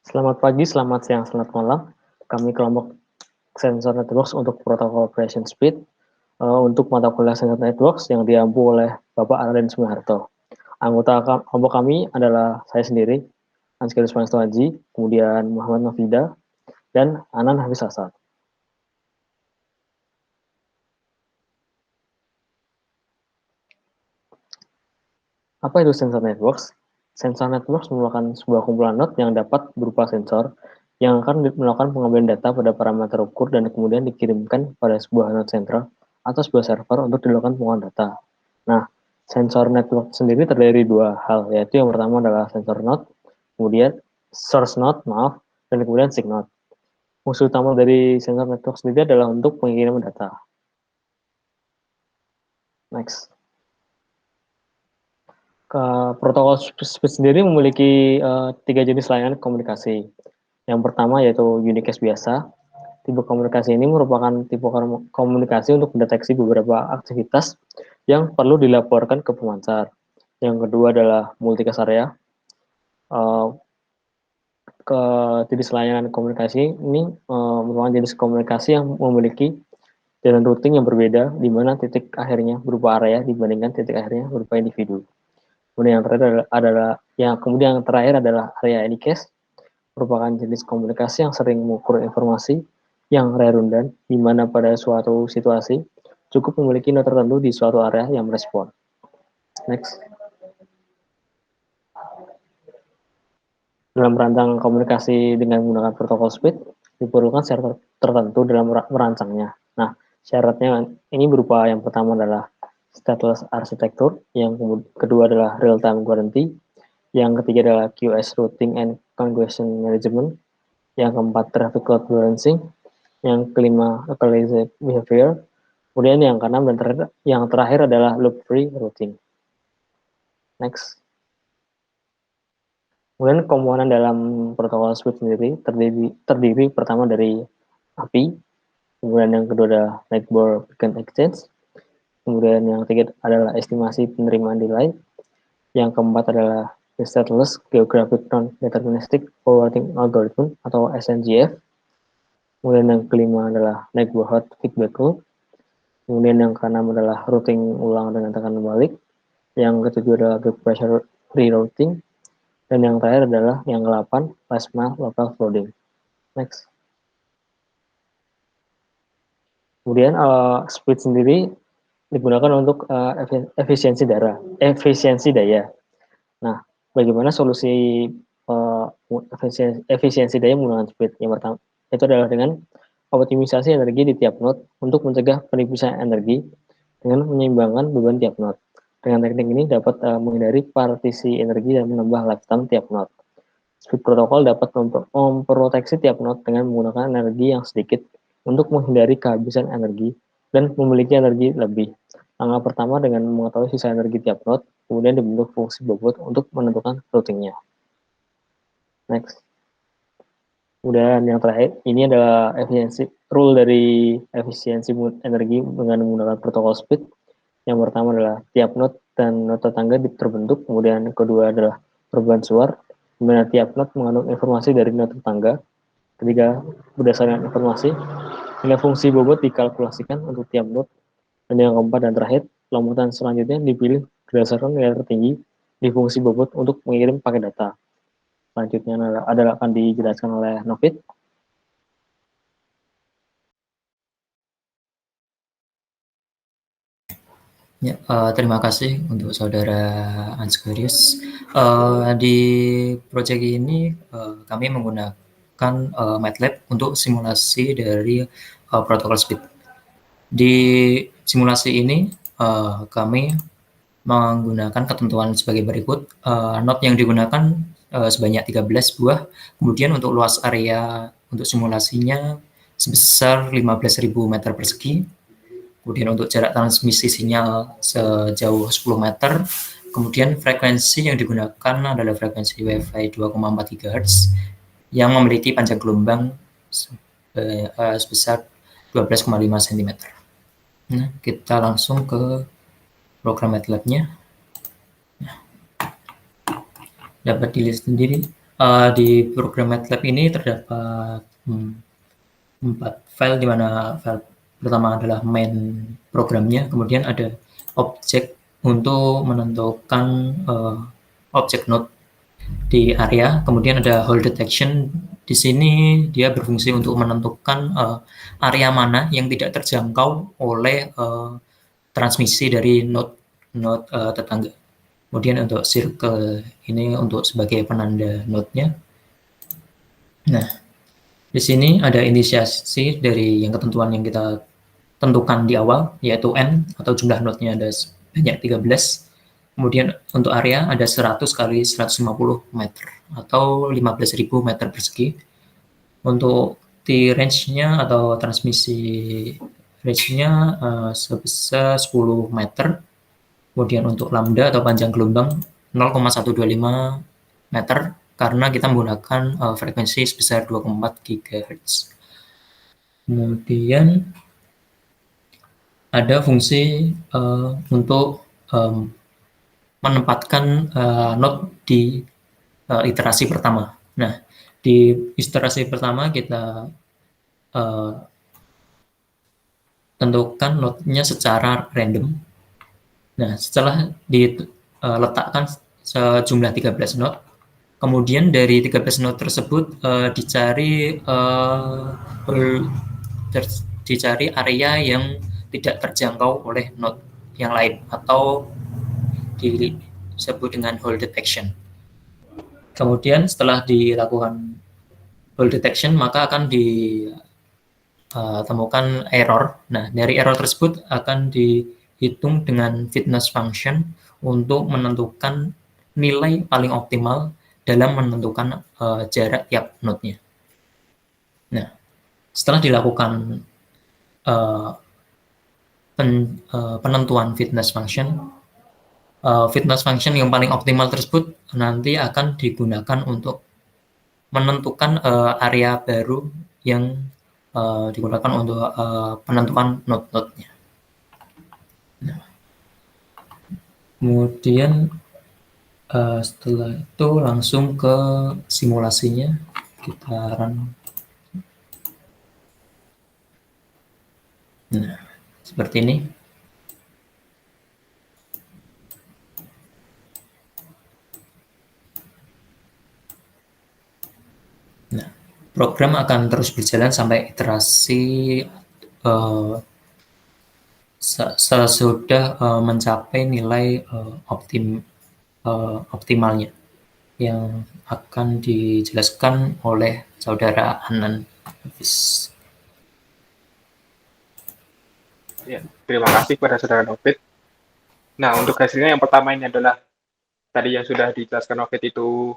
Selamat pagi, selamat siang, selamat malam. Kami kelompok Sensor Networks untuk Protocol Operation Speed untuk mata kuliah Sensor Networks yang diampu oleh Bapak Arden Sumiharto. Anggota kelompok kami adalah saya sendiri, Anskelus Pangestu Haji, kemudian Muhammad Mafida, dan Anan Hafiz Hasan. Apa itu Sensor Networks? Sensor Networks merupakan sebuah kumpulan node yang dapat berupa sensor yang akan melakukan pengambilan data pada parameter ukur dan kemudian dikirimkan pada sebuah node sentral atau sebuah server untuk dilakukan pengukuran data. Nah, sensor network sendiri terdiri dari dua hal, yaitu yang pertama adalah sensor node, kemudian source node, dan kemudian sig node. Fungsi utama dari sensor network sendiri adalah untuk pengiriman data. Next. Protokol speed sendiri memiliki tiga jenis layanan komunikasi. Yang pertama yaitu unicast biasa. Tipe komunikasi ini merupakan tipe komunikasi untuk mendeteksi beberapa aktivitas yang perlu dilaporkan ke pemancar. Yang kedua adalah multicast area. Ke jenis layanan komunikasi ini merupakan jenis komunikasi yang memiliki jalan routing yang berbeda, di mana titik akhirnya berupa area dibandingkan titik akhirnya berupa individu. Kemudian yang terakhir adalah area anycast, merupakan jenis komunikasi yang sering mengukur informasi yang redundant, di mana pada suatu situasi cukup memiliki node tertentu di suatu area yang merespon. Next. Dalam merancang komunikasi dengan menggunakan protokol speed, diperlukan syarat tertentu dalam merancangnya. Nah, syaratnya ini berupa yang pertama adalah stateless architecture, yang kedua adalah real-time guarantee, yang ketiga adalah QoS routing and congestion management, yang keempat traffic load balancing, yang kelima localized behavior, kemudian yang keenam dan yang terakhir adalah loop free routing. Next. Kemudian komponen dalam protokol speed sendiri terdiri pertama dari API, kemudian yang kedua adalah Network Beacon Exchange, kemudian yang ketiga adalah estimasi penerimaan delay, yang keempat adalah Stateless Geographic Non-Deterministic Forwarding Algorithm atau SNGF, kemudian yang kelima adalah Neighborhood Feedback Loop, kemudian yang keenam adalah routing ulang dengan tekanan balik, yang ketujuh adalah Gap Pressure Rerouting, dan yang terakhir adalah yang ke-8, last mile local flooding. Next. Kemudian speed sendiri digunakan untuk efisiensi daya. Nah, bagaimana solusi efisiensi daya menggunakan speed? Yang pertama itu adalah dengan optimisasi energi di tiap node untuk mencegah penipusan energi dengan menyeimbangkan beban tiap node. Dengan teknik ini dapat menghindari partisi energi dan menambah lifetime tiap node. Speed protocol dapat memproteksi tiap node dengan menggunakan energi yang sedikit untuk menghindari kehabisan energi dan memiliki energi lebih. Langkah pertama dengan mengetahui sisa energi tiap node, kemudian dibentuk fungsi bobot untuk menentukan routingnya. Next. Kemudian yang terakhir, ini adalah rule dari efisiensi energi dengan menggunakan protokol speed. Yang pertama adalah tiap node dan node tetangga terbentuk, kemudian kedua adalah perubahan suar, kemudian tiap node mengandung informasi dari node tetangga. Ketiga, berdasarkan informasi, nilai fungsi bobot dikalkulasikan untuk tiap node. Dan yang keempat dan terakhir, lompotan selanjutnya dipilih berdasarkan nilai tertinggi di fungsi bobot untuk mengirim paket data. Selanjutnya adalah akan dijelaskan oleh Novid. Ya, terima kasih untuk saudara Ansgarius. Di proyek ini kami menggunakan MATLAB untuk simulasi dari protokol speed. Di simulasi ini kami menggunakan ketentuan sebagai berikut. Node yang digunakan sebanyak 13 buah. Kemudian untuk luas area untuk simulasinya sebesar 15.000 meter persegi. Kemudian untuk jarak transmisi sinyal sejauh 10 meter. Kemudian frekuensi yang digunakan adalah frekuensi Wi-Fi 2,4 GHz yang memiliki panjang gelombang sebesar 12,5 cm. Nah, kita langsung ke program MATLAB-nya. Dapat dilihat sendiri Di program MATLAB ini terdapat 4 file, di mana file pertama adalah main programnya, kemudian ada objek untuk menentukan objek node di area, kemudian ada hole detection. Di sini dia berfungsi untuk menentukan area mana yang tidak terjangkau oleh transmisi dari node tetangga. Kemudian untuk circle ini untuk sebagai penanda node-nya. Nah, di sini ada inisiasi dari yang ketentuan yang kita tentukan di awal, yaitu n atau jumlah node-nya ada sebanyak 13. Kemudian untuk area ada 100 kali 150 meter atau 15.000 meter persegi. Untuk T range-nya atau transmisi range-nya sebesar 10 meter. Kemudian untuk lambda atau panjang gelombang 0,125 meter karena kita menggunakan frekuensi sebesar 2,4 GHz. Kemudian ada fungsi untuk menempatkan node di iterasi pertama. Nah, di iterasi pertama kita tentukan node-nya secara random. Nah, setelah diletakkan sejumlah 13 node, kemudian dari 13 node tersebut dicari area yang tidak terjangkau oleh node yang lain atau disebut dengan hole detection. Kemudian setelah dilakukan hole detection, maka akan ditemukan error. Nah, dari error tersebut akan dihitung dengan fitness function untuk menentukan nilai paling optimal dalam menentukan jarak tiap node-nya. Nah, setelah dilakukan penentuan fitness function yang paling optimal tersebut nanti akan digunakan untuk menentukan area baru yang digunakan untuk penentuan node-node-nya. Nah, kemudian setelah itu langsung ke simulasinya, kita run. Nah, seperti ini. Nah, program akan terus berjalan sampai iterasi sesudah mencapai nilai optimalnya yang akan dijelaskan oleh saudara Anan Hafiz. Ya, terima kasih kepada saudara David. Nah, untuk hasilnya yang pertama ini adalah tadi yang sudah dijelaskan David itu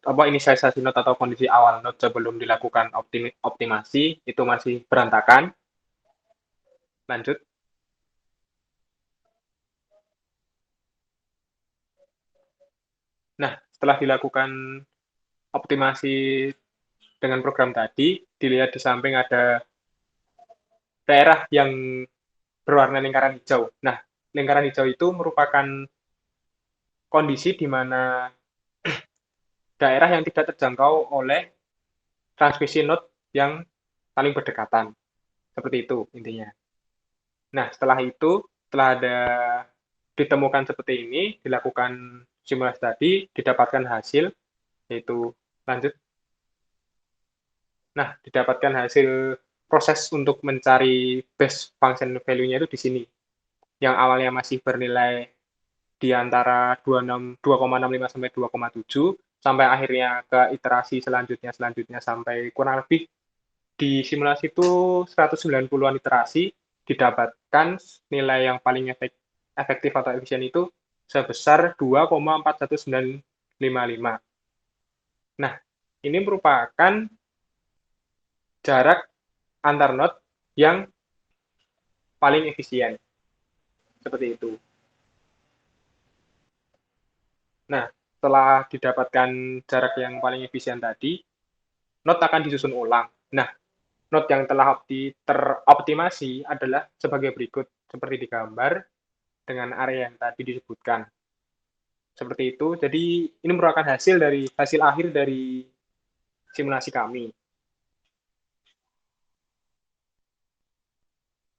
inisialisasi node atau kondisi awal node sebelum dilakukan optimasi itu masih berantakan. Lanjut. Nah, setelah dilakukan optimasi dengan program tadi, dilihat di samping ada daerah yang berwarna lingkaran hijau. Nah, lingkaran hijau itu merupakan kondisi di mana daerah yang tidak terjangkau oleh transmisi node yang saling berdekatan. Seperti itu intinya. Nah, setelah itu, setelah ada ditemukan seperti ini, dilakukan simulasi tadi, didapatkan hasil, yaitu lanjut. Nah, didapatkan hasil proses untuk mencari base function value-nya itu di sini. Yang awalnya masih bernilai di antara 2,65 sampai 2,7, sampai akhirnya ke iterasi selanjutnya sampai kurang lebih di simulasi itu 190-an iterasi, didapatkan nilai yang paling efektif atau efisien itu sebesar 2,41955. Nah, ini merupakan jarak antar node yang paling efisien. Seperti itu. Nah, setelah didapatkan jarak yang paling efisien tadi, node akan disusun ulang. Nah, node yang telah teroptimasi adalah sebagai berikut, seperti di gambar, dengan area yang tadi disebutkan. Seperti itu. Jadi ini merupakan hasil akhir dari simulasi kami.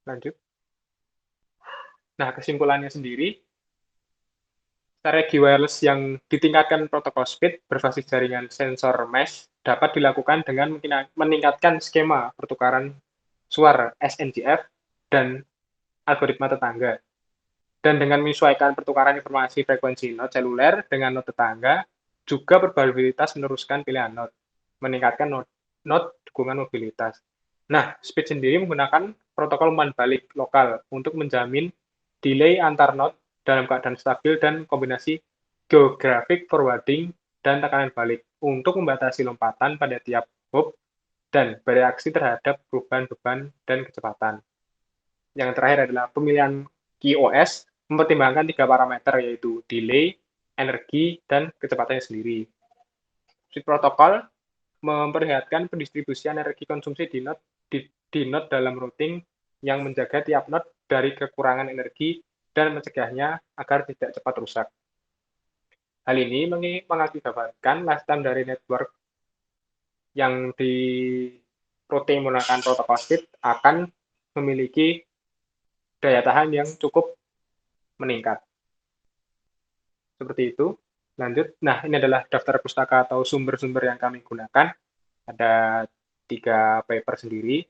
Lanjut. Nah, kesimpulannya sendiri, strategi wireless yang ditingkatkan protokol speed berbasis jaringan sensor mesh dapat dilakukan dengan meningkatkan skema pertukaran suara SNGF dan algoritma tetangga. Dan dengan menyesuaikan pertukaran informasi frekuensi node seluler dengan node tetangga, juga probabilitas meneruskan pilihan node, meningkatkan node dukungan mobilitas. Nah, speed sendiri menggunakan protokol umpan balik lokal untuk menjamin delay antar node dalam keadaan stabil dan kombinasi geographic forwarding dan tekanan balik untuk membatasi lompatan pada tiap hop dan bereaksi terhadap perubahan beban dan kecepatan. Yang terakhir adalah pemilihan QoS mempertimbangkan 3 parameter, yaitu delay, energi, dan kecepatannya sendiri. Speed protokol memperlihatkan pendistribusian energi konsumsi di node dalam routing yang menjaga tiap node dari kekurangan energi dan mencegahnya agar tidak cepat rusak. Hal ini mengakibatkan lifetime dari network yang di routing menggunakan protokol speed akan memiliki daya tahan yang cukup meningkat. Seperti itu. Lanjut. Nah, ini adalah daftar pustaka atau sumber-sumber yang kami gunakan. Ada 3 paper sendiri.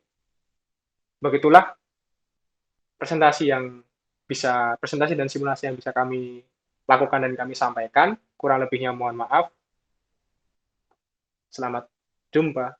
Begitulah presentasi dan simulasi yang bisa kami lakukan dan kami sampaikan. Kurang lebihnya mohon maaf. Selamat jumpa.